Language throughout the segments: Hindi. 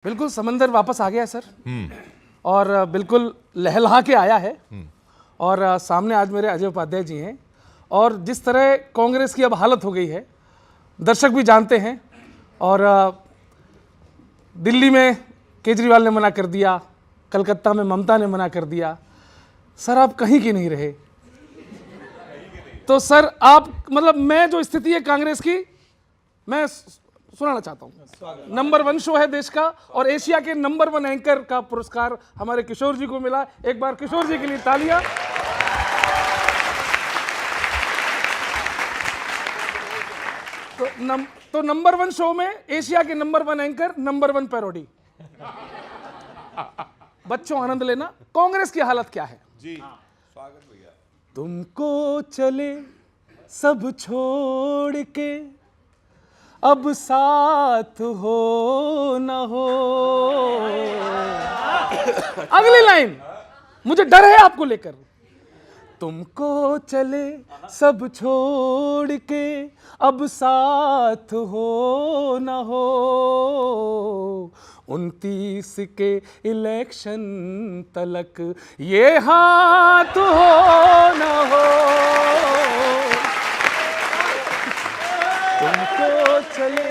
बिल्कुल समंदर वापस आ गया है सर। और बिल्कुल लहलहा के आया है। और सामने आज मेरे अजय उपाध्याय जी हैं। और जिस तरह कांग्रेस की अब हालत हो गई है, दर्शक भी जानते हैं। और दिल्ली में केजरीवाल ने मना कर दिया, कलकत्ता में ममता ने मना कर दिया। सर आप कहीं की नहीं रहे। तो सर आप मतलब मैं जो स्थिति है कांग्रेस की, मैं सुनाना चाहता हूं। नंबर 1 शो है देश का और एशिया के नंबर 1 एंकर का पुरस्कार हमारे किशोर जी को मिला। एक बार किशोर जी के लिए तालियां। तो नंबर 1 शो में एशिया के नंबर 1 एंकर, नंबर 1 पैरोडी। बच्चों आनंद लेना। कांग्रेस की हालत क्या है जी? स्वागत भैया। तुमको चले सब छोड़ के अब साथ हो न हो। अगली लाइन मुझे डर है आपको लेकर। तुमको चले सब छोड़ के अब साथ हो न हो। 29 के इलेक्शन तलक ये हाथ हो न हो। तुमको चले।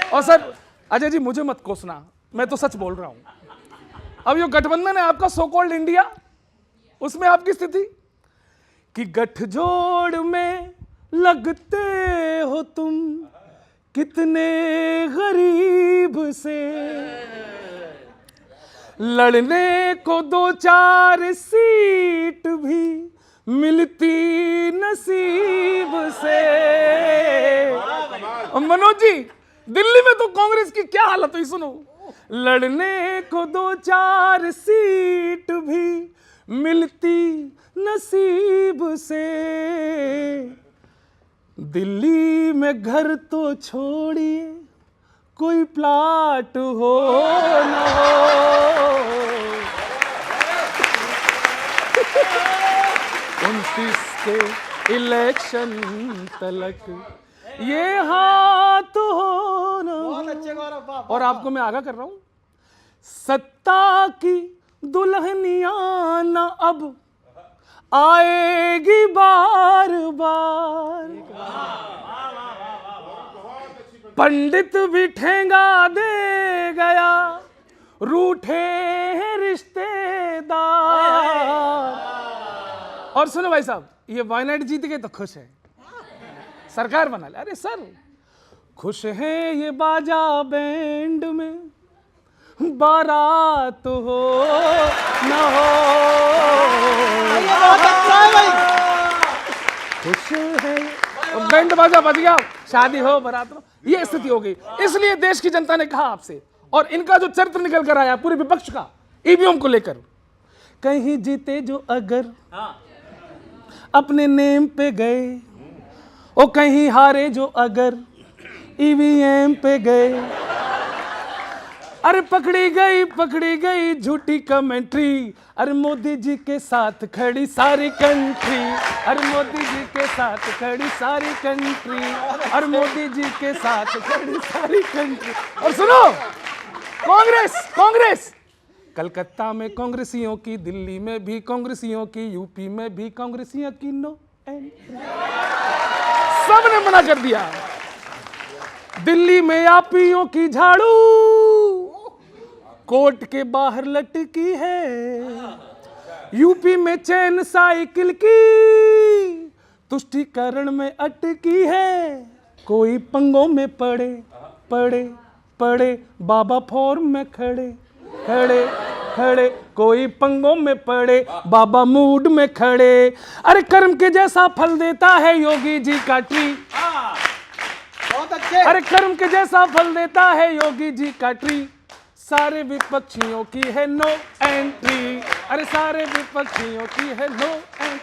और सर अजय जी मुझे मत कोसना, मैं तो सच बोल रहा हूं। अब ये गठबंधन है आपका सो कॉल्ड इंडिया, उसमें आपकी स्थिति कि गठजोड़ में लगते हो तुम कितने गरीब से। लड़ने को 2-4 सीट भी मिलती नसीब से। मनोज जी दिल्ली में तो कांग्रेस की क्या हालत हुई सुनो। लड़ने को 2-4 सीट भी मिलती नसीब से। दिल्ली में घर तो छोड़िए कोई प्लाट हो न हो। 29 के इलेक्शन तलक ये हाथ हो न हो। बहुत अच्छे गौरव। और आपको मैं आगाह कर रहा हूं, सत्ता की दुल्हनिया न अब आएगी बार बार। पंडित भी ठेंगा दे गया, रूठे हैं रिश्तेदार। और सुनो भाई साहब, ये वायनाड जीत गए तो खुश है, सरकार बना ले। अरे सर खुश है ये बाजा बैंड में बारात हो न हो। खुश है बैंड बाजा बज गया, शादी हो बारात हो, ये स्थिति हो गई। इसलिए देश की जनता ने कहा आपसे, और इनका जो चरित्र निकल कर आया पूरे विपक्ष का ईवीएम को लेकर, कहीं जीते जो अगर अपने नेम पे गए, और कहीं हारे जो अगर ईवीएम पे गए। अरे पकड़ी गई झूठी कमेंट्री। अरे मोदी जी के साथ खड़ी सारी कंट्री। अरे मोदी जी के साथ खड़ी सारी कंट्री। अरे मोदी जी के साथ खड़ी सारी कंट्री। और सुनो, कांग्रेस कलकत्ता में कांग्रेसियों की, दिल्ली में भी कांग्रेसियों की, यूपी में भी कांग्रेसियों की नो एंट्री। सबने मना कर दिया। दिल्ली में आपियों की झाड़ू कोर्ट के बाहर लटकी है। यूपी में चैन साइकिल की तुष्टीकरण में अटकी है। कोई पंगों में पड़े बाबा फॉर्म में खड़े। कोई पंगों में पड़े बाबा मूड में खड़े। अरे कर्म के जैसा फल देता है योगी जी का ट्री। बहुत अच्छे। अरे कर्म के जैसा फल देता है योगी जी का ट्री। सारे विपक्षियों की है नो एंट्री। अरे सारे विपक्षियों की है नो एंट्री।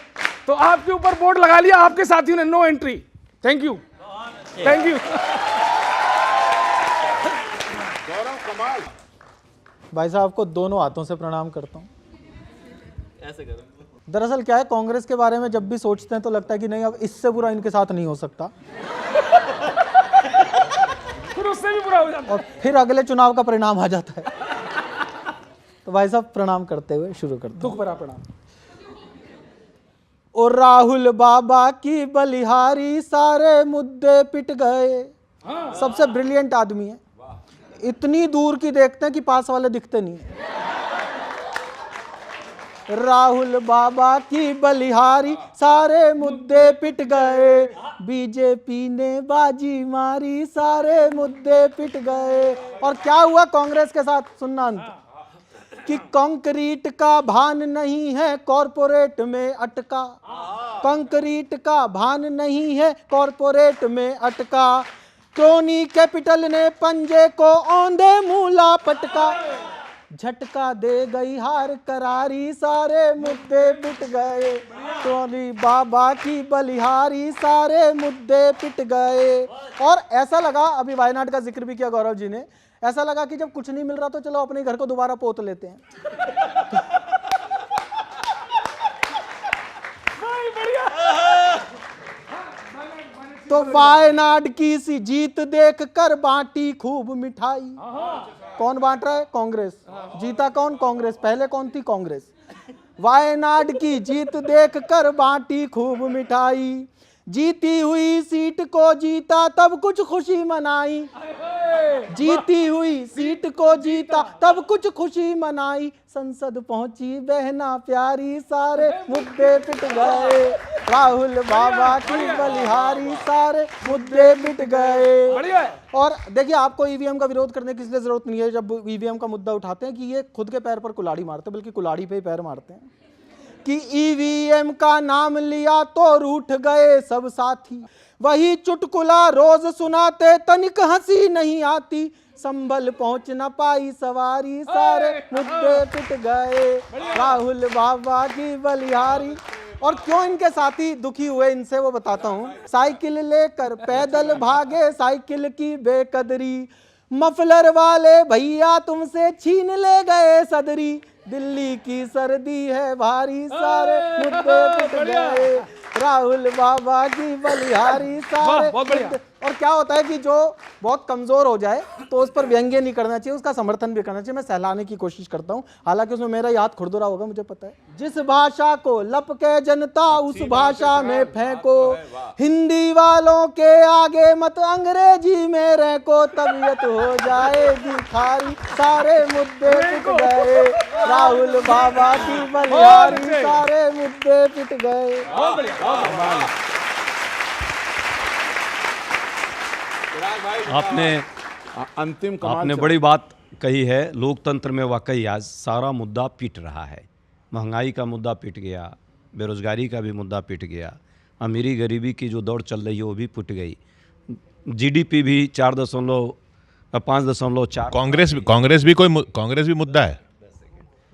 तो आपके ऊपर बोर्ड लगा लिया आपके साथियों ने, no entry. Thank you. Gaurav Kamal. भाई साहब को दोनों हाथों से प्रणाम करता हूँ। ऐसे करो। दरअसल क्या है, कांग्रेस के बारे में जब भी सोचते हैं तो लगता है कि नहीं अब इससे बुरा इनके साथ नहीं हो सकता। फिर उससे भी बुरा हो जाता है। और फिर अगले चुनाव का परिणाम आ जाता है। तो भाई साहब प्रणाम करते हुए शुरू करते हैं। दुख भरा प्रणाम। ओ राहुल बाबा की बलिहारी, सारे मुद्दे पिट गए। सबसे ब्रिलियंट आदमी है, इतनी दूर की देखते हैं कि पास वाले दिखते नहीं है। राहुल बाबा की बलिहारी, सारे मुद्दे पिट गए। बीजेपी ने बाजी मारी, सारे मुद्दे पिट गए। और क्या हुआ कांग्रेस के साथ, सुनना अंत, कि कंक्रीट का भान नहीं है कॉरपोरेट में अटका। कंक्रीट का भान नहीं है कॉरपोरेट में अटका। क्रोनी कैपिटल ने पंजे को औंधे मूला पटका। झटका दे गई हार करारी, सारे मुद्दे पिट गए। क्रोनी बाबा की बलिहारी, सारे मुद्दे पिट गए। और ऐसा लगा, अभी वायनाड का जिक्र भी किया गौरव जी ने, ऐसा लगा कि जब कुछ नहीं मिल रहा तो चलो अपने घर को दोबारा पोत लेते हैं। तो वायनाड की सी जीत देख कर बांटी खूब मिठाई। कौन बांट रहा है? कांग्रेस। जीता कौन? कांग्रेस। पहले कौन थी? कांग्रेस। वायनाड की जीत देख कर बांटी खूब मिठाई। जीती हुई सीट को जीता तब कुछ खुशी मनाई। जीती हुई सीट को जीता तब कुछ खुशी मनाई। संसद पहुंची बहना प्यारी, सारे मुद्दे पिट गए। राहुल बाबा की बलिहारी, सारे मुद्दे पिट गए। बढ़िया है। और देखिए, आपको ईवीएम का विरोध करने की इसलिए जरूरत नहीं है जब ईवीएम का मुद्दा उठाते हैं कि ये खुद के पैर पर कुल्हाड़ी मारते, बल्कि कुल्हाड़ी पे ही पैर मारते हैं। कि ईवीएम का नाम लिया तो रूठ गए सब साथी। वही चुटकुला रोज सुनाते, तनिक हंसी नहीं आती। संभल पहुंच न पाई सवारी, सारे मुद्दे पिट गए। राहुल बाबा की बलिहारी। और क्यों इनके साथी दुखी हुए इनसे वो बताता हूँ। साइकिल लेकर पैदल भागे, साइकिल की बेकदरी। मफलर वाले भैया तुमसे छीन ले गए सदरी। दिल्ली की सर्दी है भारी, सारे मुद्दे पिट गए। राहुल बाबा की बलिहारी, सारे बहुत बढ़िया। और क्या होता है कि जो बहुत कमजोर हो जाए तो उस पर व्यंग्य नहीं करना चाहिए, उसका समर्थन भी करना चाहिए। मैं सहलाने की कोशिश करता हूँ, हालांकि उसमें मेरा याद खुरदुरा होगा, मुझे पता है। जिस भाषा को लपके जनता उस भाषा में फेंको। हिंदी वालों के आगे मत अंग्रेजी में रहको, तबीयत हो जाएगी खारी, सारे मुद्दे पिट गए। राहुल बाबा की बलिहारी, सारे मुद्दे पिट गए। बहुत बढ़िया, बहुत बढ़िया। आपने अंतिम कमाल आपने चला। बड़ी बात कही है। लोकतंत्र में वाकई आज सारा मुद्दा पिट रहा है। महंगाई का मुद्दा पिट गया, बेरोजगारी का भी मुद्दा पिट गया, अमीरी गरीबी की जो दौड़ चल रही है वो भी पिट गई। जीडीपी भी 5.4 कांग्रेस भी मुद्दा है,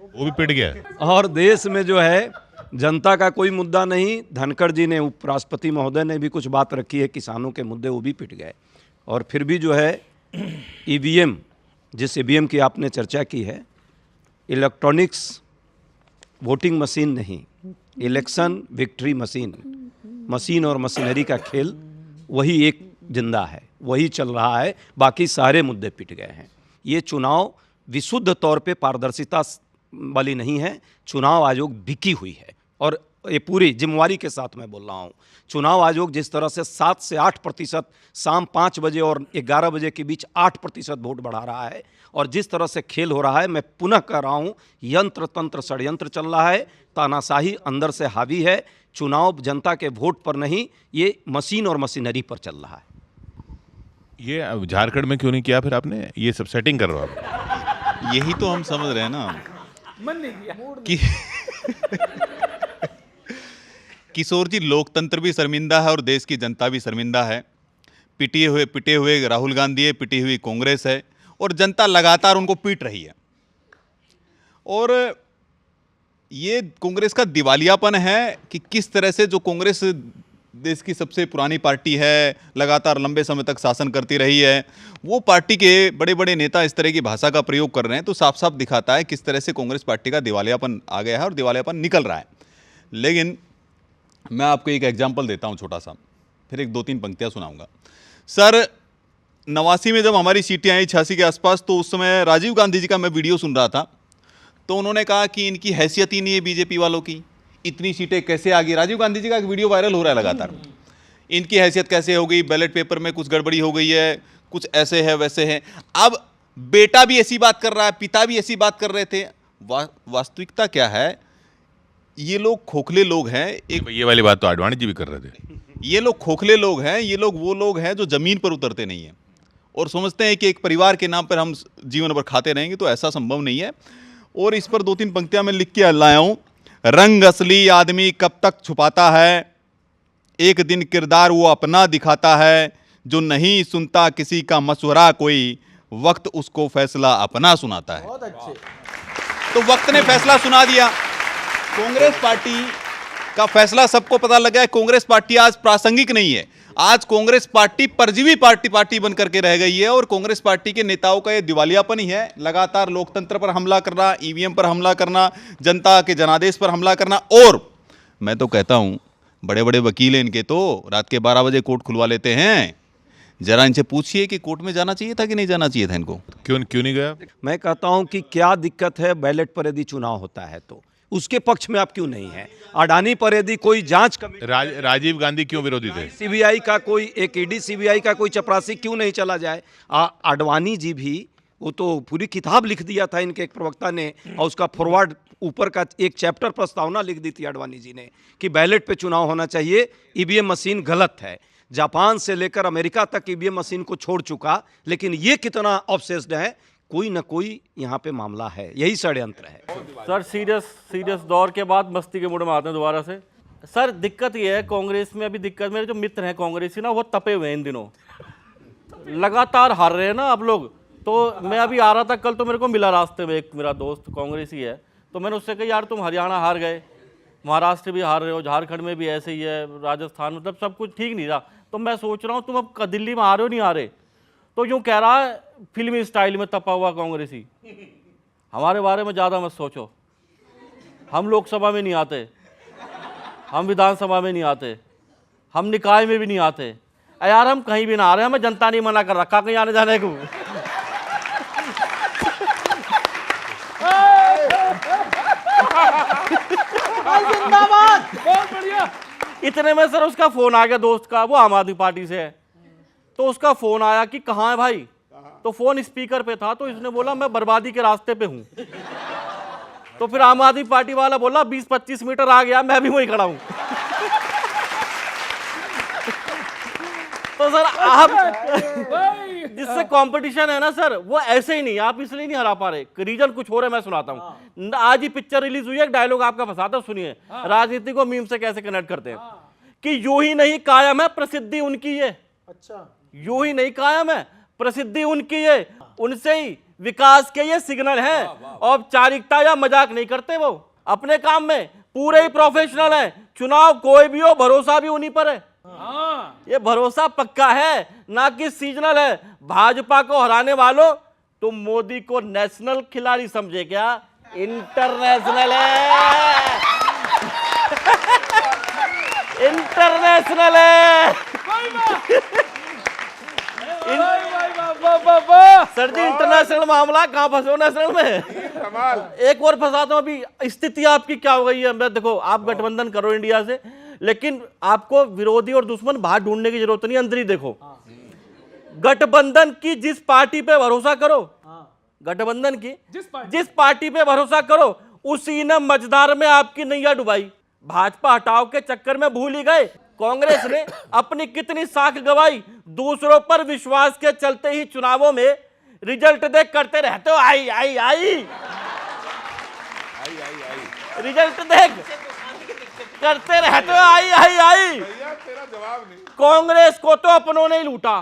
वो भी पिट गया। और देश में जो है जनता का कोई मुद्दा नहीं। धनखड़ जी ने, उपराष्ट्रपति महोदय ने भी कुछ बात रखी है, किसानों के मुद्दे वो भी पिट गए। और फिर भी जो है ईवीएम, जिस ईवीएम की आपने चर्चा की है, इलेक्ट्रॉनिक्स वोटिंग मशीन नहीं, इलेक्शन विक्ट्री मशीन, मशीन और मशीनरी का खेल वही एक जिंदा है, वही चल रहा है। बाकी सारे मुद्दे पिट गए हैं। ये चुनाव विशुद्ध तौर पे पारदर्शिता वाली नहीं है। चुनाव आयोग बिकी हुई है। और ये पूरी जिम्मेवारी के साथ मैं बोल रहा हूँ, चुनाव आयोग जिस तरह से 7 से 8% शाम 5 बजे और 11 बजे के बीच 8% वोट बढ़ा रहा है, और जिस तरह से खेल हो रहा है, मैं पुनः कह रहा हूँ, यंत्र तंत्र षड्यंत्र चल रहा है, तानाशाही अंदर से हावी है। चुनाव जनता के वोट पर नहीं, ये मशीन और मशीनरी पर चल रहा है। ये झारखंड में क्यों नहीं किया फिर आपने? ये सब सेटिंग कर रहा हो आप। यही तो हम समझ रहे हैं ना मन नहीं किया। कि किशोर जी, लोकतंत्र भी शर्मिंदा है और देश की जनता भी शर्मिंदा है। पिटे हुए राहुल गांधी है, पिटी हुई कांग्रेस है, और जनता लगातार उनको पीट रही है। और ये कांग्रेस का दिवालियापन है कि किस तरह से जो कांग्रेस देश की सबसे पुरानी पार्टी है, लगातार लंबे समय तक शासन करती रही है, वो पार्टी के बड़े बड़े नेता इस तरह की भाषा का प्रयोग कर रहे हैं, तो साफ साफ दिखाता है किस तरह से कांग्रेस पार्टी का दिवालियापन आ गया है और दिवालियापन निकल रहा है। लेकिन मैं आपको एक एग्जाम्पल देता हूँ छोटा सा, फिर एक 2-3 पंक्तियाँ सुनाऊंगा। सर, 89 में जब हमारी सीटें आई 86 के आसपास, तो उस समय राजीव गांधी जी का मैं वीडियो सुन रहा था, तो उन्होंने कहा कि इनकी हैसियत ही नहीं है बीजेपी वालों की, इतनी सीटें कैसे आ गई। राजीव गांधी जी का एक वीडियो वायरल हो रहा है लगातार, इनकी हैसियत कैसे हो गई, बैलेट पेपर में कुछ गड़बड़ी हो गई है, कुछ ऐसे है वैसे है। अब बेटा भी ऐसी बात कर रहा है, पिता भी ऐसी बात कर रहे थे। वास्तविकता क्या है, ये लोग खोखले लोग हैं। एक ये वाली बात तो आडवाणी जी भी कर रहे थे। ये लोग खोखले लोग हैं, ये लोग वो लोग हैं जो जमीन पर उतरते नहीं हैं और समझते हैं कि एक परिवार के नाम पर हम जीवन भर खाते रहेंगे, तो ऐसा संभव नहीं है। और इस पर 2-3 पंक्तियां मैं लिख के लाया हूं। रंग असली आदमी कब तक छुपाता है, एक दिन किरदार वो अपना दिखाता है, जो नहीं सुनता किसी का मशवरा कोई, वक्त उसको फैसला अपना सुनाता है। बहुत अच्छे। तो वक्त ने फैसला सुना दिया। कांग्रेस पार्टी का फैसला सबको पता लगा है। कांग्रेस पार्टी आज प्रासंगिक नहीं है। आज कांग्रेस पार्टी परजीवी पार्टी बन करके रह गई है और कांग्रेस पार्टी के नेताओं का ये दिवालियापन ही है। लगातार लोकतंत्र पर हमला करना, ईवीएम पर हमला करना, जनता के जनादेश पर हमला करना। और मैं तो कहता हूं, बड़े बड़े वकील हैं इनके, तो रात के 12 बजे कोर्ट खुलवा लेते हैं। जरा इनसे पूछिए कि कोर्ट में जाना चाहिए था कि नहीं जाना चाहिए था इनको। क्यों नहीं गया? मैं कहता हूं कि क्या दिक्कत है बैलेट पर यदि चुनाव होता है तो उसके पक्ष में आप क्यों नहीं है? अडानी पर यदि कोई जांच कमेटी, राजीव गांधी क्यों विरोधी थे? सीबीआई का कोई एक ईडी सीबीआई का कोई चपरासी क्यों नहीं चला जाए? आडवाणी जी भी, वो तो पूरी किताब लिख दिया था इनके एक प्रवक्ता ने, और उसका फॉरवर्ड ऊपर का एक चैप्टर प्रस्तावना लिख दी थी आडवाणी जी ने कि बैलेट पे चुनाव होना चाहिए, ईवीएम मशीन गलत है। जापान से लेकर अमेरिका तक ईवीएम मशीन को छोड़ चुका, लेकिन ये कितना ऑब्सेस्ड है, कोई ना कोई यहाँ पे मामला है, यही षड्यंत्र है। सर सीरियस दौर के बाद मस्ती के मूड में आते हैं दोबारा से। सर दिक्कत ये है कांग्रेस में, अभी दिक्कत, मेरे जो मित्र हैं कांग्रेसी ना, वो तपे हुए हैं इन दिनों, लगातार हार रहे हैं ना आप लोग। तो मैं अभी आ रहा था कल, तो मेरे को मिला रास्ते में एक मेरा दोस्त कांग्रेसी है, तो मैंने उससे कहा यार तुम हरियाणा हार गए, महाराष्ट्र भी हार रहे हो, झारखंड में भी ऐसे ही है, राजस्थान, मतलब सब कुछ ठीक नहीं रहा। तो मैं सोच रहा हूँ तुम अब दिल्ली में आ रहे हो नहीं आ रहे, तो यूँ कह रहा है फिल्मी स्टाइल में तपा हुआ कांग्रेसी, हमारे बारे में ज़्यादा मत सोचो, हम लोकसभा में नहीं आते, हम विधानसभा में नहीं आते, हम निकाय में भी नहीं आते। यार हम कहीं भी ना आ रहे, हमें जनता नहीं मना कर रखा कहीं आने जाने को। जिंदाबाद। बहुत बढ़िया। इतने में सर उसका फोन आ गया दोस्त का, वो आम आदमी पार्टी से है, तो उसका फोन आया कि कहाँ है भाई, तो फोन स्पीकर पे था, तो इसने बोला मैं बर्बादी के रास्ते पे हूं। तो फिर आम आदमी पार्टी वाला बोला 20-25 मीटर आ गया, मैं भी वहीं खड़ा हूं। तो सर आप जिससे कंपटीशन है ना सर, वो ऐसे ही नहीं, आप इसलिए नहीं हरा पा रहे, रीजन कुछ हो रहा है, मैं सुनाता हूँ। आज ही पिक्चर रिलीज हुई है, एक डायलॉग आपका फंसाता, सुनिए। राजनीति को मीम से कैसे कनेक्ट करते हैं कि यूं ही नहीं कायम है प्रसिद्धि उनकी है। अच्छा, यूं ही नहीं कायम है प्रसिद्धि उनकी है, उनसे ही विकास के ये सिग्नल है। औपचारिकता या मजाक नहीं करते, वो अपने काम में पूरे ही प्रोफेशनल है। चुनाव कोई भी हो, भरोसा भी उन्हीं पर है। ये भरोसा पक्का है, ना कि सीजनल है। भाजपा को हराने वालों, तुम मोदी को नेशनल खिलाड़ी समझे क्या? इंटरनेशनल है, इंटरनेशनल है। सर जी इंटरनेशनल मामला, कहां फंसे हो नेशनल में? एक और फंसाता हूं। अभी स्थिति आपकी क्या हो गई है? मैं देखो, आप गठबंधन करो इंडिया से, लेकिन आपको विरोधी और दुश्मन बाहर ढूंढने की जरूरत नहीं, अंदर ही देखो। गठबंधन की जिस पार्टी पे भरोसा करो, गठबंधन की जिस पार्टी पे भरोसा करो, उसी ने मझधार में आपकी नैया डुबाई। भाजपा हटाओ के चक्कर में भूल ही गए कांग्रेस ने अपनी कितनी साख गवाई। दूसरों पर विश्वास के चलते ही चुनावों में रिजल्ट देख करते रहते हो, आई आई आई, रिजल्ट देख करते रहते हो, आई आई आई। कांग्रेस को तो अपनों ने ही लूटा,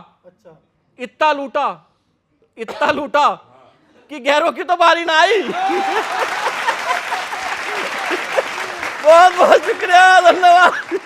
इतना लूटा कि गैरों की तो बारी ना आई। बहुत बहुत शुक्रिया, धन्यवाद।